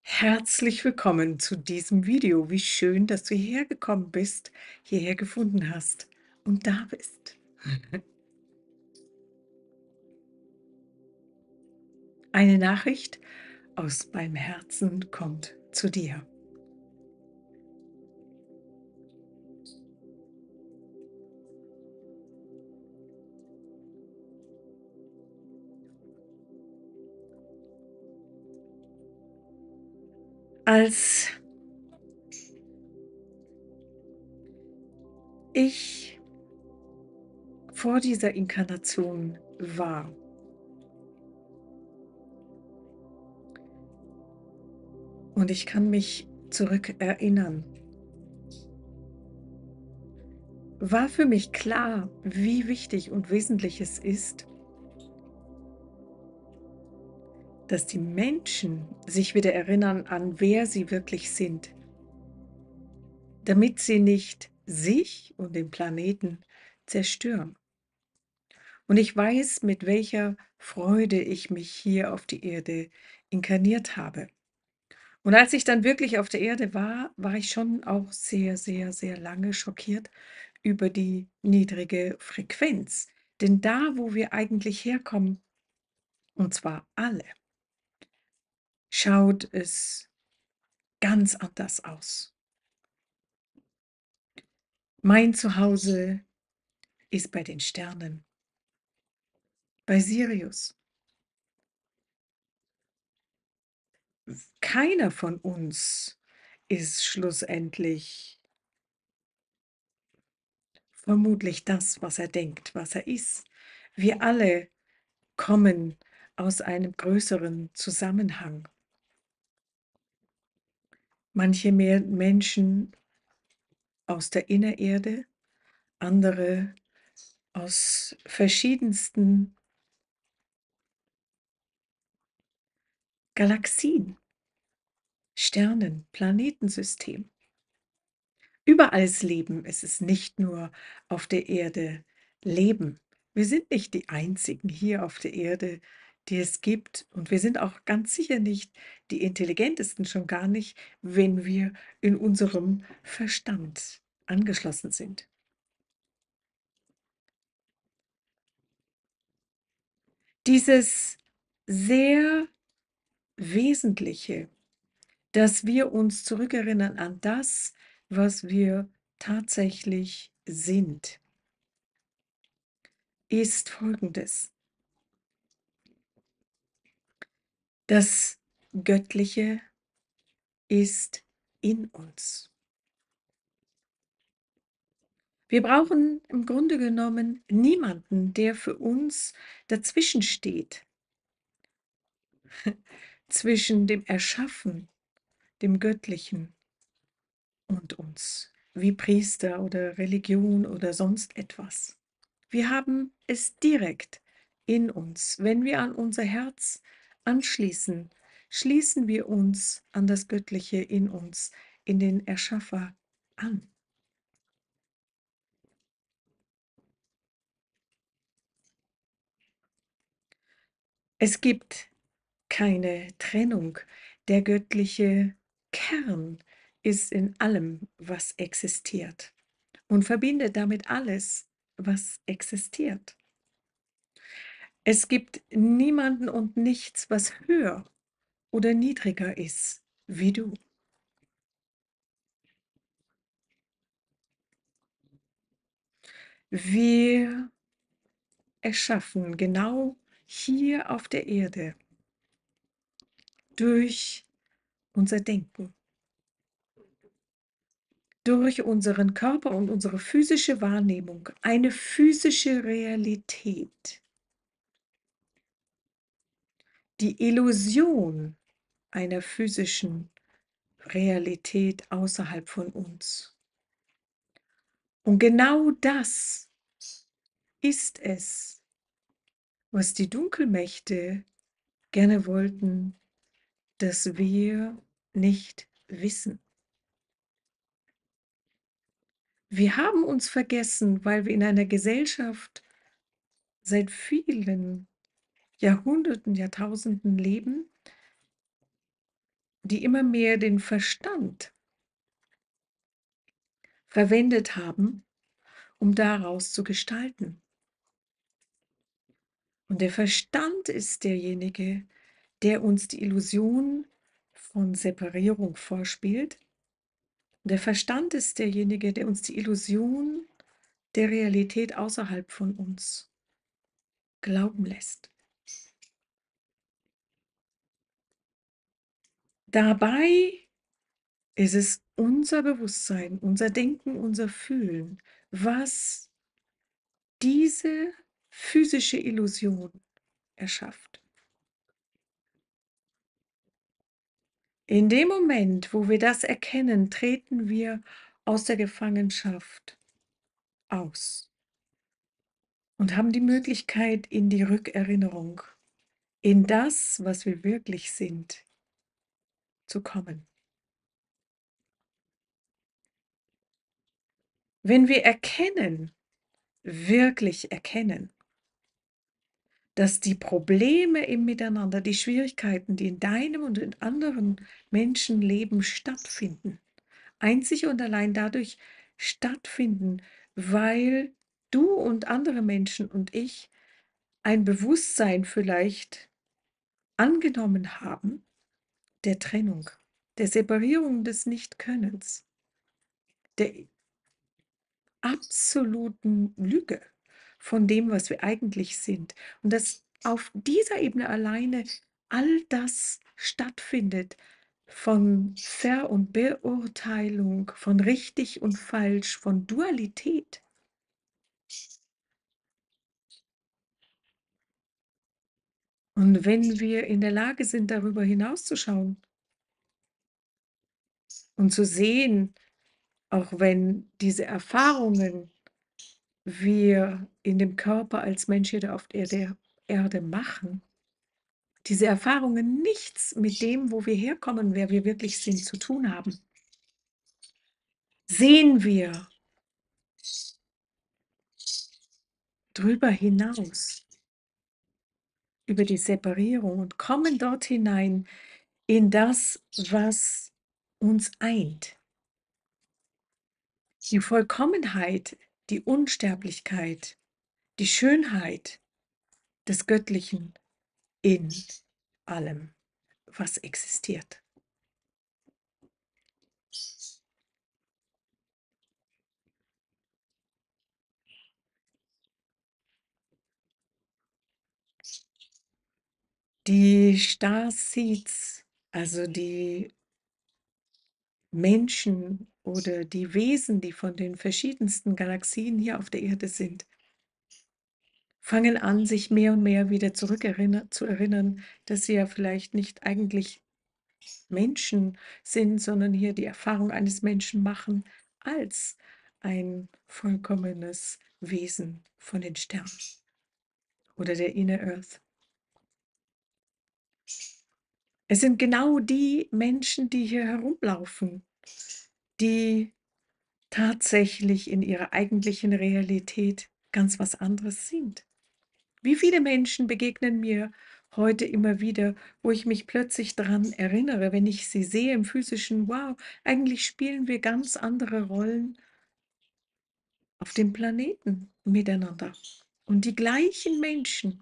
Herzlich willkommen zu diesem Video. Wie schön, dass du hierher gekommen bist, hierher gefunden hast und da bist. Eine Nachricht aus meinem Herzen kommt zu dir. Als ich vor dieser Inkarnation war und ich kann mich zurückerinnern, war für mich klar, wie wichtig und wesentlich es ist, dass die Menschen sich wieder erinnern an, wer sie wirklich sind, damit sie nicht sich und den Planeten zerstören. Und ich weiß, mit welcher Freude ich mich hier auf die Erde inkarniert habe. Und als ich dann wirklich auf der Erde war, war ich schon auch sehr, sehr, sehr lange schockiert über die niedrige Frequenz. Denn da, wo wir eigentlich herkommen, und zwar alle, schaut es ganz anders aus. Mein Zuhause ist bei den Sternen, bei Sirius. Keiner von uns ist schlussendlich vermutlich das, was er denkt, was er ist. Wir alle kommen aus einem größeren Zusammenhang. Manche mehr Menschen aus der Innererde, andere aus verschiedensten Galaxien, Sternen, Planetensystemen. Überall ist Leben. Es ist nicht nur auf der Erde Leben. Wir sind nicht die Einzigen hier auf der Erde, die es gibt. Und wir sind auch ganz sicher nicht die intelligentesten, schon gar nicht, wenn wir in unserem Verstand angeschlossen sind. Dieses sehr Wesentliche, dass wir uns zurückerinnern an das, was wir tatsächlich sind, ist Folgendes. Das Göttliche ist in uns. Wir brauchen im Grunde genommen niemanden, der für uns dazwischen steht, zwischen dem Erschaffen, dem Göttlichen und uns, wie Priester oder Religion oder sonst etwas. Wir haben es direkt in uns. Wenn wir an unser Herz anschließen, schließen wir uns an das Göttliche in uns, in den Erschaffer an. Es gibt keine Trennung. Der göttliche Kern ist in allem, was existiert und verbindet damit alles, was existiert. Es gibt niemanden und nichts, was höher oder niedriger ist wie du. Wir erschaffen genau hier auf der Erde durch unser Denken, durch unseren Körper und unsere physische Wahrnehmung eine physische Realität. Die Illusion einer physischen Realität außerhalb von uns. Und genau das ist es, was die Dunkelmächte gerne wollten, dass wir nicht wissen. Wir haben uns vergessen, weil wir in einer Gesellschaft seit vielen Jahrhunderten, Jahrtausenden leben, die immer mehr den Verstand verwendet haben, um daraus zu gestalten. Und der Verstand ist derjenige, der uns die Illusion von Separierung vorspielt. Der Verstand ist derjenige, der uns die Illusion der Realität außerhalb von uns glauben lässt. Dabei ist es unser Bewusstsein, unser Denken, unser Fühlen, was diese physische Illusion erschafft. In dem Moment, wo wir das erkennen, treten wir aus der Gefangenschaft aus und haben die Möglichkeit, in die Rückerinnerung, in das, was wir wirklich sind, zu kommen. Wenn wir erkennen, wirklich erkennen, dass die Probleme im Miteinander, die Schwierigkeiten, die in deinem und in anderen Menschenleben stattfinden, einzig und allein dadurch stattfinden, weil du und andere Menschen und ich ein Bewusstsein vielleicht angenommen haben der Trennung, der Separierung, des Nichtkönnens, der absoluten Lüge von dem, was wir eigentlich sind. Und dass auf dieser Ebene alleine all das stattfindet von Ver- und Beurteilung, von richtig und falsch, von Dualität. Und wenn wir in der Lage sind, darüber hinauszuschauen und zu sehen, auch wenn diese Erfahrungen wir in dem Körper als Mensch hier auf der Erde machen, diese Erfahrungen nichts mit dem, wo wir herkommen, wer wir wirklich sind, zu tun haben, sehen wir drüber hinaus, über die Separierung und kommen dort hinein in das, was uns eint. Die Vollkommenheit, die Unsterblichkeit, die Schönheit des Göttlichen in allem, was existiert. Die Starseeds, also die Menschen oder die Wesen, die von den verschiedensten Galaxien hier auf der Erde sind, fangen an, sich mehr und mehr wieder zu erinnern, dass sie ja vielleicht nicht eigentlich Menschen sind, sondern hier die Erfahrung eines Menschen machen als ein vollkommenes Wesen von den Sternen oder der Inner Earth. Es sind genau die Menschen, die hier herumlaufen, die tatsächlich in ihrer eigentlichen Realität ganz was anderes sind. Wie viele Menschen begegnen mir heute immer wieder, wo ich mich plötzlich daran erinnere, wenn ich sie sehe im physischen, wow, eigentlich spielen wir ganz andere Rollen auf dem Planeten miteinander. Und die gleichen Menschen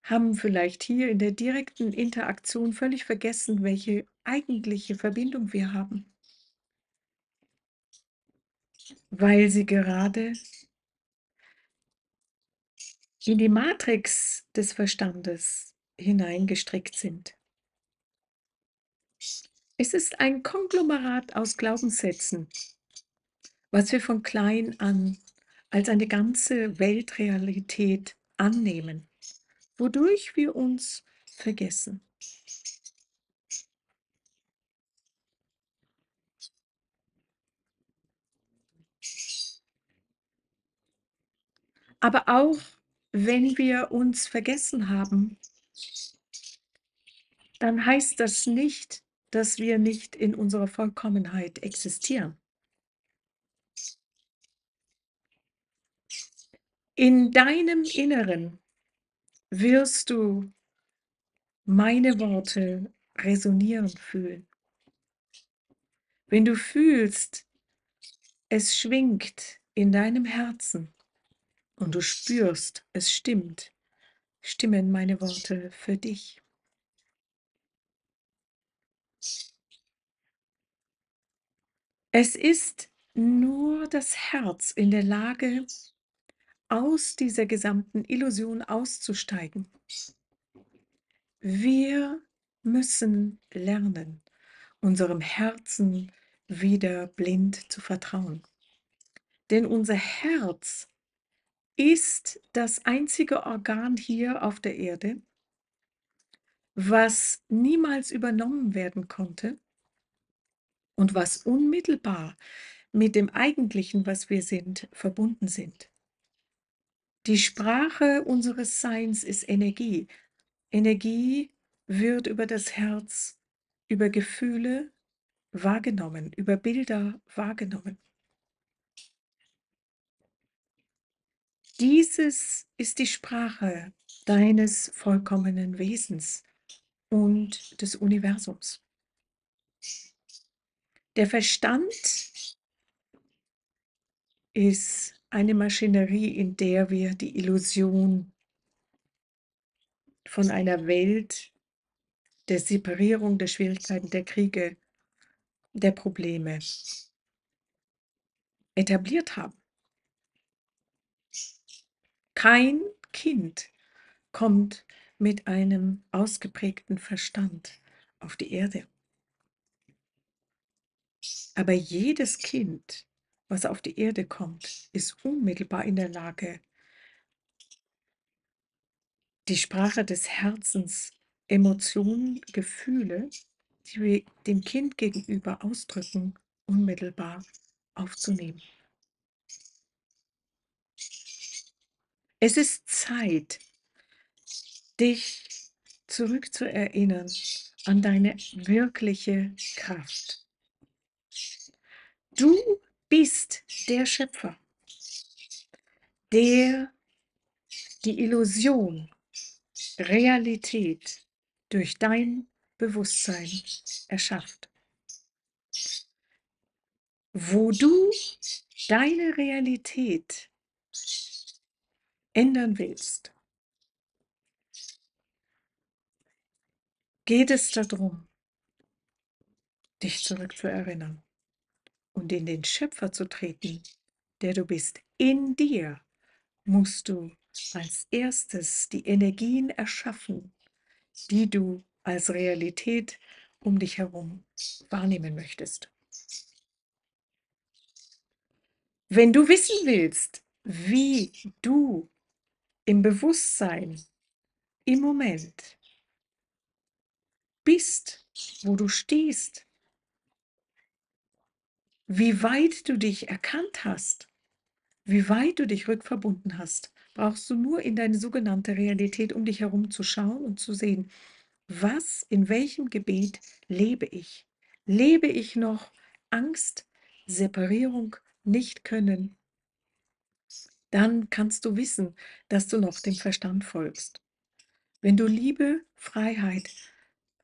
haben vielleicht hier in der direkten Interaktion völlig vergessen, welche eigentliche Verbindung wir haben, weil sie gerade in die Matrix des Verstandes hineingestrickt sind. Es ist ein Konglomerat aus Glaubenssätzen, was wir von klein an als eine ganze Weltrealität annehmen, wodurch wir uns vergessen. Aber auch wenn wir uns vergessen haben, dann heißt das nicht, dass wir nicht in unserer Vollkommenheit existieren. In deinem Inneren wirst du meine Worte resonieren fühlen. Wenn du fühlst, es schwingt in deinem Herzen und du spürst, es stimmt, stimmen meine Worte für dich. Es ist nur das Herz in der Lage, aus dieser gesamten Illusion auszusteigen. Wir müssen lernen, unserem Herzen wieder blind zu vertrauen. Denn unser Herz ist das einzige Organ hier auf der Erde, was niemals übernommen werden konnte und was unmittelbar mit dem Eigentlichen, was wir sind, verbunden sind. Die Sprache unseres Seins ist Energie. Energie wird über das Herz, über Gefühle wahrgenommen, über Bilder wahrgenommen. Dieses ist die Sprache deines vollkommenen Wesens und des Universums. Der Verstand ist eine Maschinerie, in der wir die Illusion von einer Welt der Separierung, der Schwierigkeiten, der Kriege, der Probleme etabliert haben. Kein Kind kommt mit einem ausgeprägten Verstand auf die Erde. Aber jedes Kind, was auf die Erde kommt, ist unmittelbar in der Lage, die Sprache des Herzens, Emotionen, Gefühle, die wir dem Kind gegenüber ausdrücken, unmittelbar aufzunehmen. Es ist Zeit, dich zurückzuerinnern an deine wirkliche Kraft. Du bist der Schöpfer, der die Illusion, Realität durch dein Bewusstsein erschafft. Wo du deine Realität ändern willst, geht es darum, dich zurückzuerinnern und in den Schöpfer zu treten, der du bist. In dir musst du als erstes die Energien erschaffen, die du als Realität um dich herum wahrnehmen möchtest. Wenn du wissen willst, wie du im Bewusstsein im Moment bist, wo du stehst, wie weit du dich erkannt hast, wie weit du dich rückverbunden hast, brauchst du nur in deine sogenannte Realität um dich herum zu schauen und zu sehen, was, in welchem Gebiet lebe ich? Lebe ich noch Angst, Separierung, nicht können? Dann kannst du wissen, dass du noch dem Verstand folgst. Wenn du Liebe, Freiheit,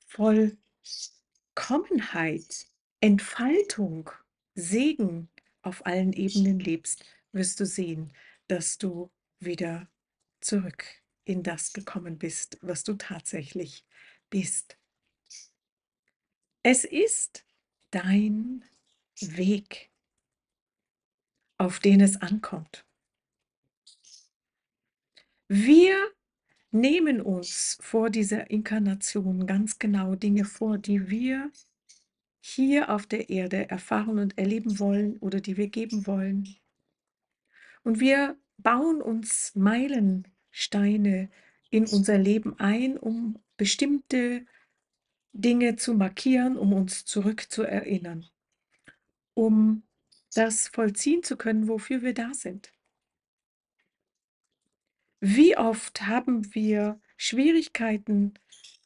Vollkommenheit, Entfaltung, Segen auf allen Ebenen lebst, wirst du sehen, dass du wieder zurück in das gekommen bist, was du tatsächlich bist. Es ist dein Weg, auf den es ankommt. Wir nehmen uns vor dieser Inkarnation ganz genau Dinge vor, die wir hier auf der Erde erfahren und erleben wollen oder die wir geben wollen. Und wir bauen uns Meilensteine in unser Leben ein, um bestimmte Dinge zu markieren, um uns zurückzuerinnern, um das vollziehen zu können, wofür wir da sind. Wie oft haben wir Schwierigkeiten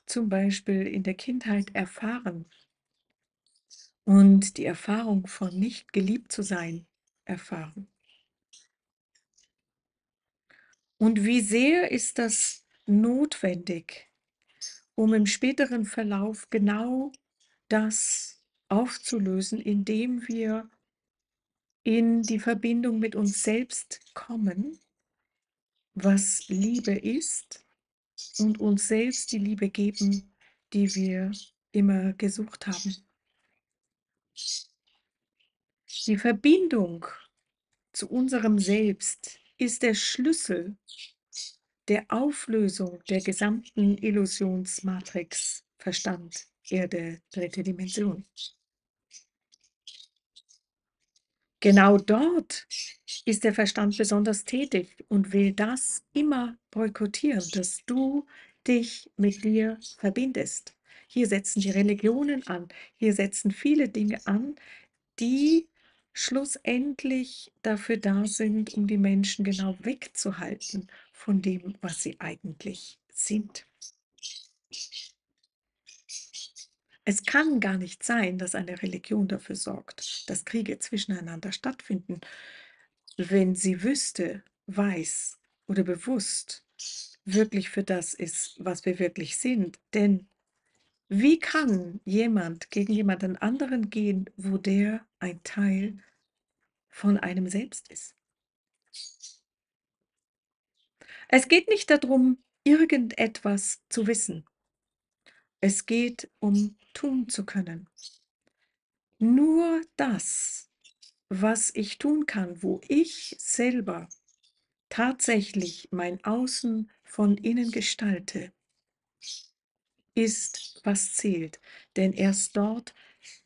zum Beispiel in der Kindheit erfahren und die Erfahrung von nicht geliebt zu sein erfahren? Und wie sehr ist das notwendig, um im späteren Verlauf genau das aufzulösen, indem wir in die Verbindung mit uns selbst kommen, was Liebe ist, und uns selbst die Liebe geben, die wir immer gesucht haben. Die Verbindung zu unserem Selbst ist der Schlüssel der Auflösung der gesamten Illusionsmatrix Verstand, Erde, dritte Dimension. Genau dort ist der Verstand besonders tätig und will das immer boykottieren, dass du dich mit dir verbindest. Hier setzen die Religionen an, hier setzen viele Dinge an, die schlussendlich dafür da sind, um die Menschen genau wegzuhalten von dem, was sie eigentlich sind. Es kann gar nicht sein, dass eine Religion dafür sorgt, dass Kriege zwischeneinander stattfinden, wenn sie wüsste, weiß oder bewusst wirklich für das ist, was wir wirklich sind. Denn wie kann jemand gegen jemanden anderen gehen, wo der ein Teil von einem selbst ist? Es geht nicht darum, irgendetwas zu wissen. Es geht um tun zu können. Nur das, was ich tun kann, wo ich selber tatsächlich mein Außen von innen gestalte, ist, was zählt. Denn erst dort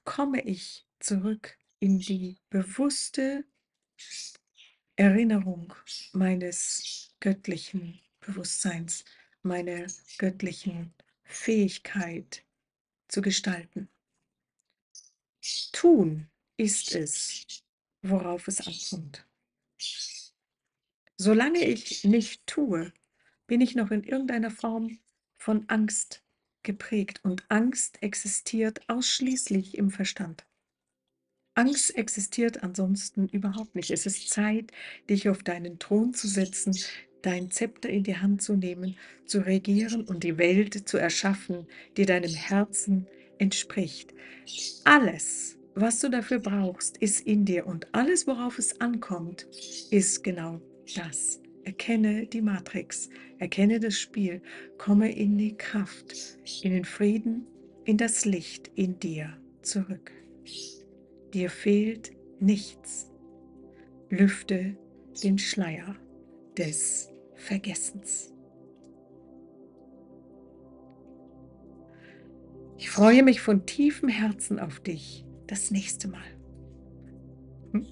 komme ich zurück in die bewusste Erinnerung meines göttlichen Bewusstseins, meiner göttlichen Fähigkeit zu gestalten. Tun ist es, worauf es ankommt. Solange ich nicht tue, bin ich noch in irgendeiner Form von Angst geprägt, und Angst existiert ausschließlich im Verstand. Angst existiert ansonsten überhaupt nicht. Es ist Zeit, dich auf deinen Thron zu setzen, dein Zepter in die Hand zu nehmen, zu regieren und die Welt zu erschaffen, die deinem Herzen entspricht. Alles, was du dafür brauchst, ist in dir, und alles, worauf es ankommt, ist genau das. Erkenne die Matrix, erkenne das Spiel, komme in die Kraft, in den Frieden, in das Licht in dir zurück. Dir fehlt nichts. Lüfte den Schleier des Vergessens. Ich freue mich von tiefem Herzen auf dich das nächste Mal. Hm?